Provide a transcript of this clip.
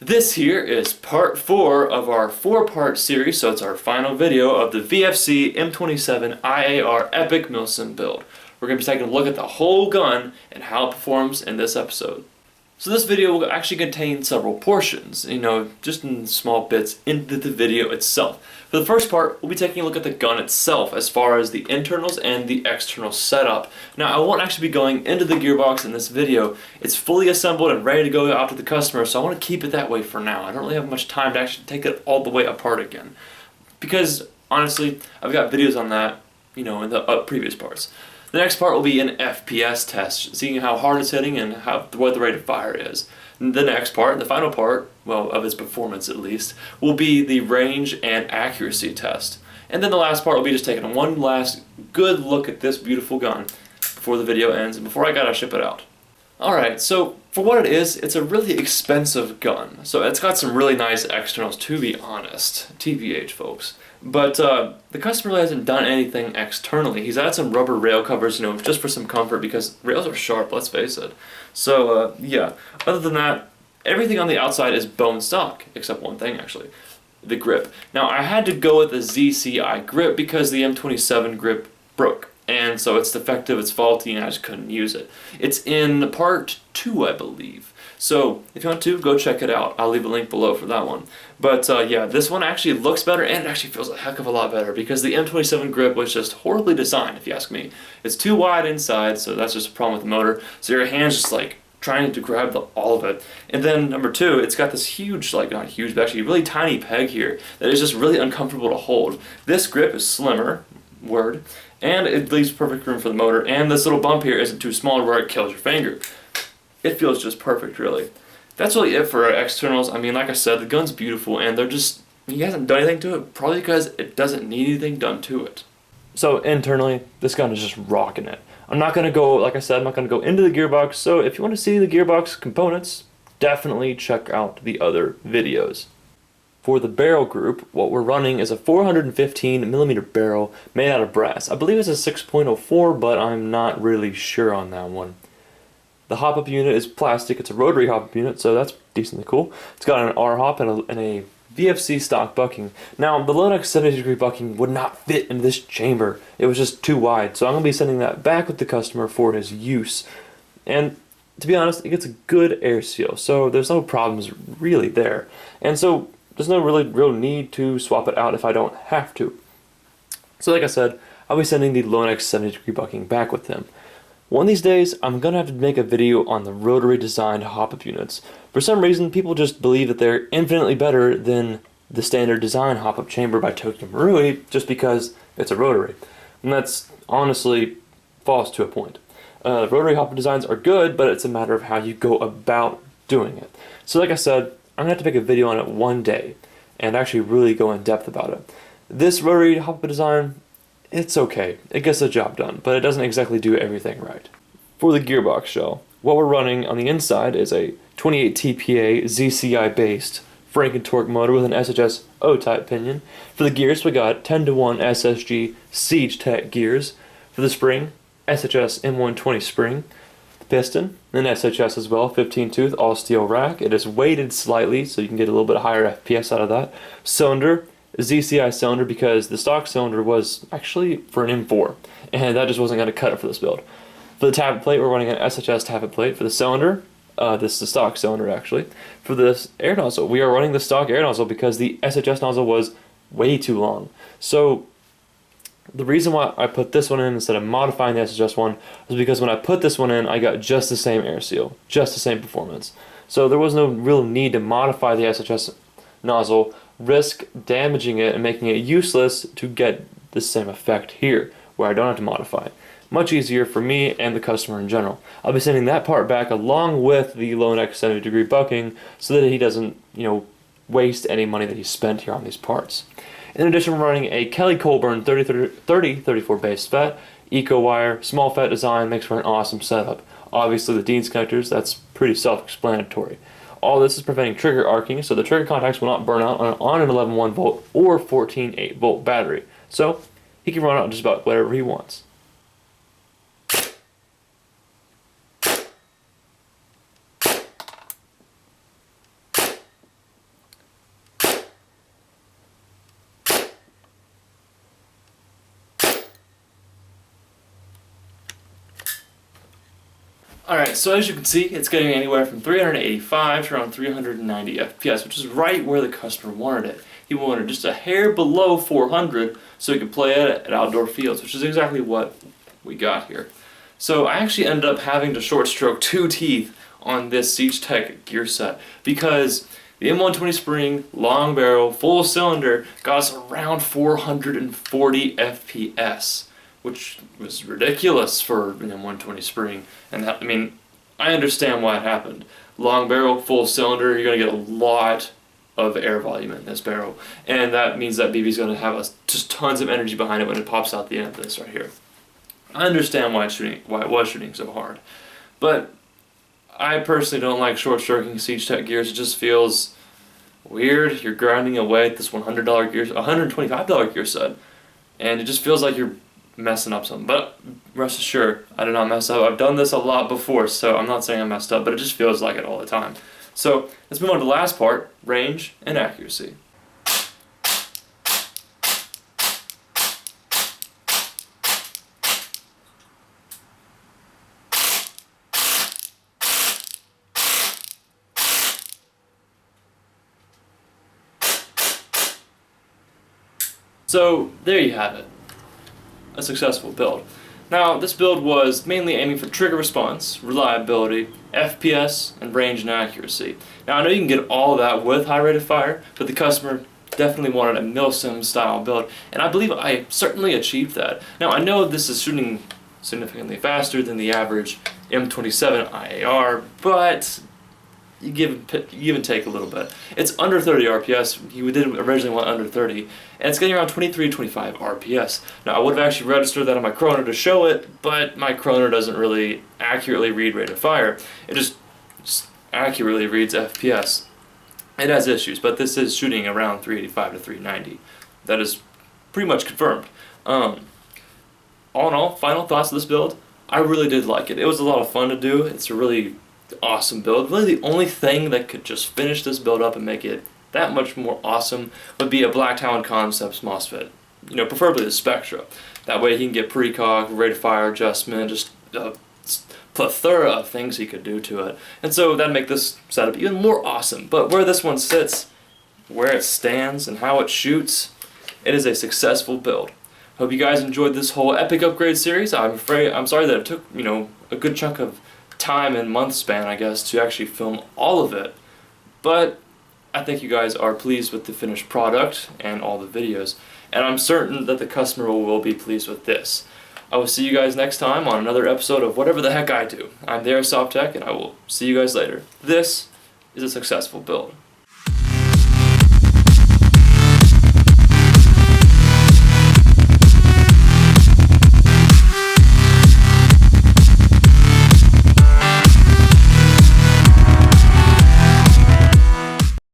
This here is part 4 of our 4-part series, so it's our final video of the VFC M27IAR Epic Milsim build. We're going to be taking a look at the whole gun and how it performs in this episode. So this video will actually contain several portions, just in small bits into the video itself. For the first part, we'll be taking a look at the gun itself as far as the internals and the external setup. Now, I won't actually be going into the gearbox in this video. It's fully assembled and ready to go out to the customer, so I want to keep it that way for now. I don't really have much time to actually take it all the way apart again. Because, honestly, I've got videos on that, in the previous parts. The next part will be an FPS test, seeing how hard it's hitting and what the rate of fire is. The next part, the final part, well, of its performance at least, will be the range and accuracy test. And then the last part will be just taking one last good look at this beautiful gun before the video ends and before I gotta ship it out. Alright, so for what it is, it's a really expensive gun. So it's got some really nice externals, to be honest. TBH, folks. But the customer really hasn't done anything externally. He's added some rubber rail covers, just for some comfort, because rails are sharp, let's face it. So, yeah. Other than that, everything on the outside is bone stock, except one thing, actually. The grip. Now, I had to go with the ZCI grip because the M27 grip broke. And so it's defective, it's faulty, and I just couldn't use it. It's in part 2, I believe. So if you want to, go check it out. I'll leave a link below for that one. But yeah, this one actually looks better and it actually feels a heck of a lot better because the M27 grip was just horribly designed, if you ask me. It's too wide inside, so that's just a problem with the motor. So your hand's just like trying to grab all of it. And then number 2, it's got this huge, not huge, but actually really tiny peg here that is just really uncomfortable to hold. This grip is slimmer, and it leaves perfect room for the motor, and this little bump here isn't too small where it kills your finger. It feels just perfect, really. That's really it for our externals. I mean, like I said, the gun's beautiful, and he hasn't done anything to it, probably because it doesn't need anything done to it. So internally, this gun is just rocking it. I'm not gonna go, like I said, I'm not gonna go into the gearbox, so if you want to see the gearbox components, definitely check out the other videos. For the barrel group, what we're running is a 415mm barrel made out of brass. I believe it's a 6.04, but I'm not really sure on that one. The hop-up unit is plastic. It's a rotary hop-up unit, so that's decently cool. It's got an R-hop and a VFC stock bucking. Now, the Lonex 70-degree bucking would not fit in this chamber. It was just too wide, so I'm going to be sending that back with the customer for his use. And to be honest, it gets a good air seal, so there's no problems really there. And so there's no real need to swap it out if I don't have to. So like I said, I'll be sending the Lonex 70-degree bucking back with him. One of these days, I'm going to have to make a video on the rotary designed hop-up units. For some reason, people just believe that they're infinitely better than the standard design hop-up chamber by Tokyo Marui just because it's a rotary. And that's honestly false to a point. Rotary hop-up designs are good, but it's a matter of how you go about doing it. So like I said, I'm going to have to make a video on it one day and actually really go in depth about it. This rotary hop-up design, it's okay. It gets the job done, but it doesn't exactly do everything right. For the gearbox shell, what we're running on the inside is a 28 TPA ZCI based Franken torque motor with an SHS O-type pinion. For the gears, we got 10-to-1 SSG Siege Tech gears. For the spring, SHS M120 spring. The piston, an SHS as well, 15 tooth, all steel rack. It is weighted slightly, so you can get a little bit higher FPS out of that. Cylinder, ZCI cylinder, because the stock cylinder was actually for an M4, and that just wasn't going to cut it for this build. For the tappet plate, we're running an SHS tappet plate. For the cylinder, this is the stock cylinder actually. For this air nozzle, we are running the stock air nozzle because the SHS nozzle was way too long. So the reason why I put this one in instead of modifying the SHS one was because when I put this one in, I got just the same air seal, just the same performance. So there was no real need to modify the SHS nozzle, risk damaging it and making it useless to get the same effect here, where I don't have to modify it. Much easier for me and the customer in general. I'll be sending that part back along with the Lonex 70-degree bucking so that he doesn't, waste any money that he spent here on these parts. In addition, we're running a Kelly Colburn 3034 base FET, Eco Wire, small FET design, makes for an awesome setup. Obviously the Dean's connectors, that's pretty self-explanatory. All this is preventing trigger arcing, so the trigger contacts will not burn out on an 11.1 volt or 14.8 volt battery. So he can run out just about whatever he wants. Alright, so as you can see, it's getting anywhere from 385 to around 390 FPS, which is right where the customer wanted it. He wanted just a hair below 400 so he could play it at outdoor fields, which is exactly what we got here. So I actually ended up having to short stroke 2 teeth on this TheAirsoftTech gear set because the M120 spring, long barrel, full cylinder got us around 440 FPS, which was ridiculous for an M120 spring. And that, I mean, I understand why it happened. Long barrel, full cylinder, you're going to get a lot of air volume in this barrel, and that means that BB's going to have just tons of energy behind it when it pops out the end of this right here. I understand why it was shooting so hard, but I personally don't like short stroking TheAirsoftTech gears. It just feels weird. You're grinding away at this $100 gear, $125 gear set, and it just feels like you're messing up something. But rest assured, I did not mess up. I've done this a lot before, so I'm not saying I messed up, but it just feels like it all the time. So let's move on to the last part, range and accuracy. So there you have it, a successful build. Now this build was mainly aiming for trigger response, reliability, FPS, and range and accuracy. Now I know you can get all of that with high rate of fire, but the customer definitely wanted a milsim style build, and I believe I certainly achieved that. Now I know this is shooting significantly faster than the average M27IAR, but you give and take a little bit. It's under 30 RPS. You did originally want under 30, and it's getting around 23 to 25 RPS. Now I would have actually registered that on my chrono to show it, but my chrono doesn't really accurately read rate of fire. It just accurately reads FPS. It has issues, but this is shooting around 385 to 390. That is pretty much confirmed. All in all, final thoughts of this build, I really did like it. It was a lot of fun to do. It's a really awesome build. Really the only thing that could just finish this build up and make it that much more awesome would be a Black Talon Concepts MOSFET. You know, preferably the Spectra. That way he can get precog, rate of fire adjustment, just a plethora of things he could do to it. And so that'd make this setup even more awesome. But where this one sits, where it stands, and how it shoots, it is a successful build. Hope you guys enjoyed this whole epic upgrade series. I'm sorry that it took, you know, a good chunk of time and month span, I guess, to actually film all of it, but I think you guys are pleased with the finished product and all the videos, and I'm certain that the customer will be pleased with this. I will see you guys next time on another episode of whatever the heck I do. I'm TheAirsoftTech, and I will see you guys later. This is a successful build.